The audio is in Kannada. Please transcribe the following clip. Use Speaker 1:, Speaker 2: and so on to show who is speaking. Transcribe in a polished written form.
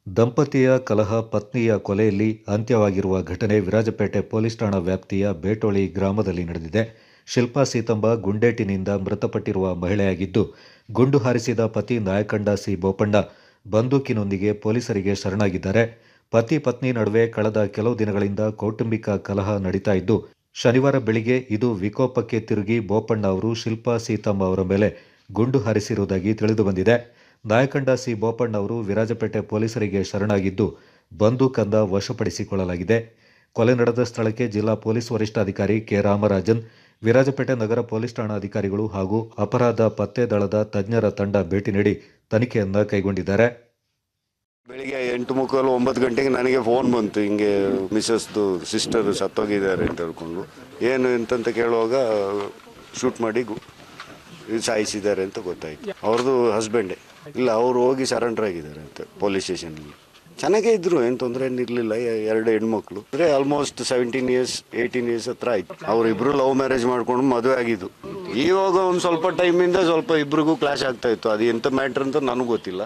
Speaker 1: ದಂಪತಿಯ ಕಲಹ ಪತ್ನಿಯ ಕೊಲೆಯಲ್ಲಿ ಅಂತ್ಯವಾಗಿರುವ ಘಟನೆ ವಿರಾಜಪೇಟೆ ಪೊಲೀಸ್ ಠಾಣಾ ವ್ಯಾಪ್ತಿಯ ಬೇಟೋಳಿ ಗ್ರಾಮದಲ್ಲಿ ನಡೆದಿದೆ. ಶಿಲ್ಪಾ ಸೀತಂಬ ಗುಂಡೇಟಿನಿಂದ ಮೃತಪಟ್ಟಿರುವ ಮಹಿಳೆಯಾಗಿದ್ದು, ಗುಂಡು ಹಾರಿಸಿದ ಪತಿ ನಾಯಕಂಡ ಸಿ ಬೋಪಣ್ಣ ಬಂದೂಕಿನೊಂದಿಗೆ ಪೊಲೀಸರಿಗೆ ಶರಣಾಗಿದ್ದಾರೆ. ಪತಿ ಪತ್ನಿ ನಡುವೆ ಕಳೆದ ಕೆಲವು ದಿನಗಳಿಂದ ಕೌಟುಂಬಿಕ ಕಲಹ ನಡೀತಾ ಇದ್ದು, ಶನಿವಾರ ಬೆಳಿಗ್ಗೆ ಇದು ವಿಕೋಪಕ್ಕೆ ತಿರುಗಿ ಬೋಪಣ್ಣ ಅವರು ಶಿಲ್ಪಾ ಸೀತಮ್ಮ ಅವರ ಮೇಲೆ ಗುಂಡು ಹಾರಿಸಿರುವುದಾಗಿ ತಿಳಿದುಬಂದಿದೆ. ನಾಯಕಂಡ ಸಿ ಬೋಪಣ್ಣ ಅವರು ವಿರಾಜಪೇಟೆ ಪೊಲೀಸರಿಗೆ ಶರಣಾಗಿದ್ದು, ಬಂದೂಕನ್ನ ವಶಪಡಿಸಿಕೊಳ್ಳಲಾಗಿದೆ. ಕೊಲೆ ನಡೆದ ಸ್ಥಳಕ್ಕೆ ಜಿಲ್ಲಾ ಪೊಲೀಸ್ ವರಿಷ್ಠಾಧಿಕಾರಿ ಕೆ ರಾಮರಾಜನ್, ವಿರಾಜಪೇಟೆ ನಗರ ಪೊಲೀಸ್ ಠಾಣಾ ಅಧಿಕಾರಿಗಳು ಹಾಗೂ ಅಪರಾಧ ಪತ್ತೆ ದಳದ ತಜ್ಞರ ತಂಡ ಭೇಟಿ ನೀಡಿ ತನಿಖೆಯನ್ನ ಕೈಗೊಂಡಿದ್ದಾರೆ.
Speaker 2: ಬೆಳಿಗ್ಗೆ 8:45 ಗಂಟೆಗೆ ನನಗೆ ಫೋನ್ ಬಂತು, ಹಿಂಗೆ ಮಿಸಸ್ದು ಸಿಸ್ಟರ್ ಸತ್ತೋಗಿದ್ದಾರೆ ಅಂತ ಹೇಳ್ಕೊಂಡು. ಏನು ಎಂತಂತ ಕೇಳುವಾಗ ಶೂಟ್ ಮಾಡಿ ಸಾಯಿಸಿದ್ದಾರೆ ಅಂತ ಗೊತ್ತಾಯ್ತು. ಅವ್ರದ್ದು ಹಸ್ಬೆಂಡೇ. ಇಲ್ಲ, ಅವರು ಹೋಗಿ ಸರೆಂಡರ್ ಆಗಿದ್ದಾರೆ ಅಂತ ಪೊಲೀಸ್ ಸ್ಟೇಷನಲ್ಲಿ. ಚೆನ್ನಾಗೇ ಇದ್ರು, ಏನು ತೊಂದರೆ ಏನಿರಲಿಲ್ಲ. 2 ಹೆಣ್ಮಕ್ಳು ಅಂದರೆ ಆಲ್ಮೋಸ್ಟ್ 17 years 18 years ಹತ್ರ ಆಯ್ತು. ಅವರಿಬ್ರು ಲವ್ ಮ್ಯಾರೇಜ್ ಮಾಡ್ಕೊಂಡು ಮದುವೆ ಆಗಿದ್ದು. ಇವಾಗ ಒಂದು ಸ್ವಲ್ಪ ಟೈಮಿಂದ ಸ್ವಲ್ಪ ಇಬ್ರಿಗೂ ಕ್ಲಾಶ್ ಆಗ್ತಾ ಇತ್ತು. ಅದು ಎಂಥ ಮ್ಯಾಟ್ರ್ ಅಂತ ನನಗೂ ಗೊತ್ತಿಲ್ಲ.